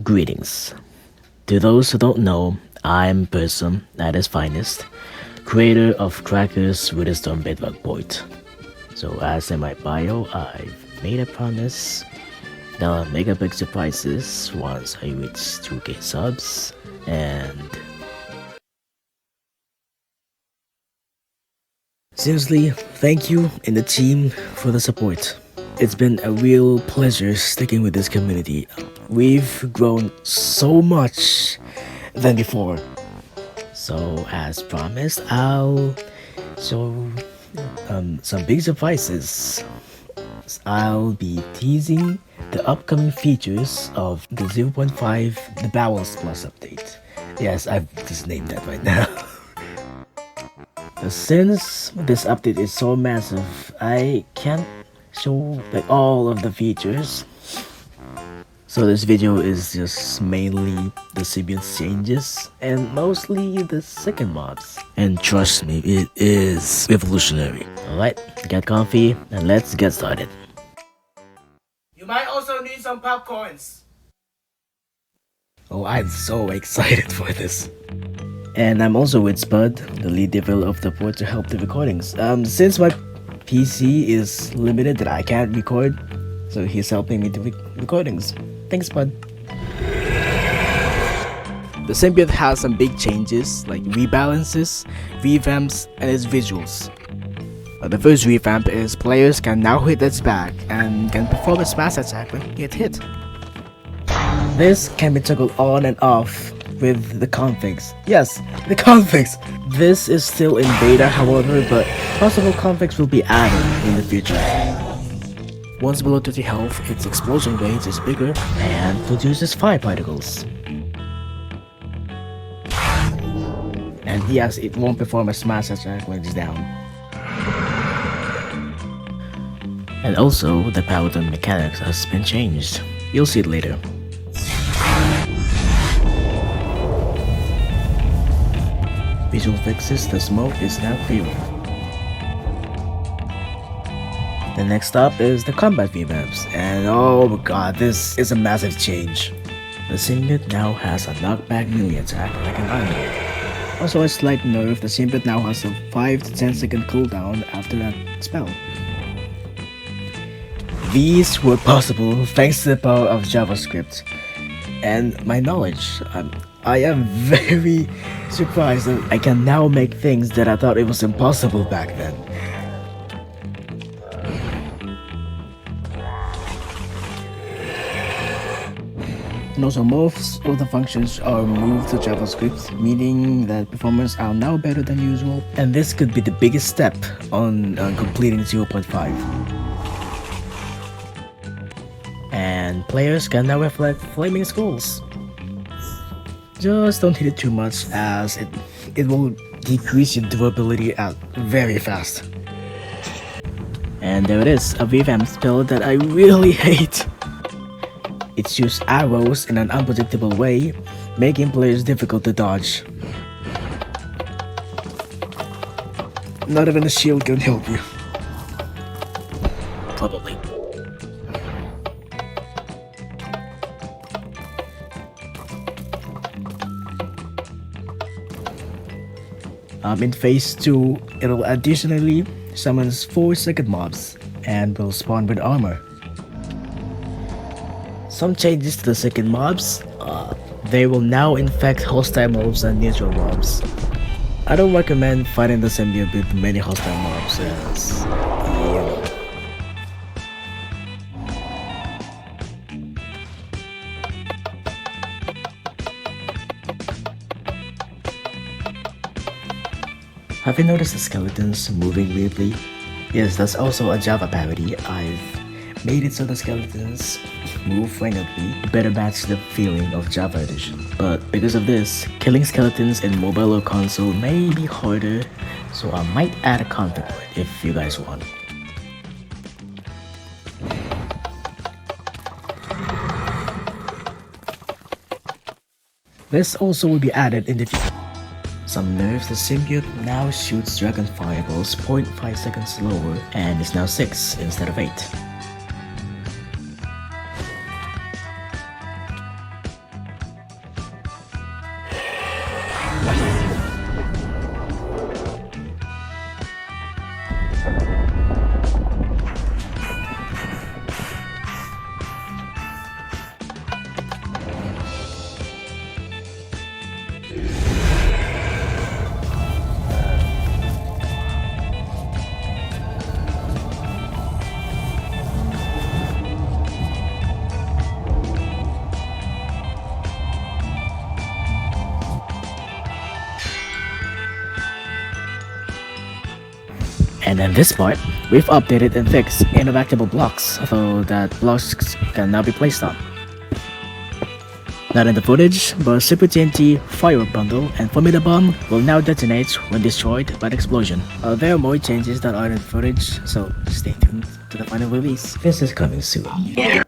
Greetings. To those who don't know, I'm Persom at his finest, creator of Crackers with a Storm Bedrock Point. So as in my bio, I've made a promise that I'll make a big surprises once I reach 2k subs, and seriously, thank you and the team for the support. It's been a real pleasure sticking with this community. We've grown so much than before. So as promised, I'll show some big surprises. I'll be teasing the upcoming features of the 0.5 The Bowels Plus update. Yes, I've just named that right now. Since this update is so massive, I can't show like all of the features. So this video is just mainly the symbiote changes and mostly the second mobs. And trust me, it is revolutionary. Alright, get comfy and let's get started. You might also need some popcorns. Oh, I'm so excited for this. And I'm also with Spud, the lead developer of the port, to help the recordings. Since my PC is limited that I can't record, so he's helping me do recordings. Thanks, Spud. The symbiote has some big changes like rebalances, revamps, and its visuals. The first revamp is players can now hit its back and can perform a smash attack when you get hit. This can be toggled on and off with the configs. Yes, the configs! This is still in beta, however, but possible configs will be added in the future. Once below 30 health, its explosion range is bigger and produces fire particles. And yes, it won't perform a smash attack when it's down. And also, the paladin mechanics has been changed. You'll see it later. Visual fixes, the smoke is now clear. The next up is the combat revamps, and oh my god, this is a massive change. The symbiote now has a knockback melee attack like an armor. Also a slight nerf, the symbiote now has a 5 to 10 second cooldown after that spell. These were possible thanks to the power of JavaScript and my knowledge. I am very surprised that I can now make things that I thought it was impossible back then. And also most of the functions are moved to JavaScript, meaning that performance are now better than usual, and this could be the biggest step on completing 0.5. And players can now reflect flaming skulls. Just don't hit it too much as it will decrease your durability out very fast. And there it is, a revamp spell that I really hate. It shoots arrows in an unpredictable way, making players difficult to dodge. Not even a shield can help you. Probably. In phase 2, it will additionally summons 4 second mobs and will spawn with armor. Some changes to the second mobs, they will now infect hostile mobs and neutral mobs. I don't recommend fighting the symbiote with many hostile mobs as, Have you noticed the skeletons moving weirdly? Yes, that's also a Java parody. I've made it so the skeletons move randomly to better match the feeling of Java Edition. But because of this, killing skeletons in mobile or console may be harder, so I might add a config if you guys want. This also will be added in the future. Some nerfs, the symbiote now shoots dragon fireballs 0.5 seconds slower and is now 6 instead of 8. And in this part, we've updated and fixed inevitable blocks so that blocks can now be placed on. Not in the footage, but Super TNT, Firework Bundle, and Formula Bomb will now detonate when destroyed by the explosion. There are more changes that aren't in footage, so stay tuned to the final release. This is coming soon.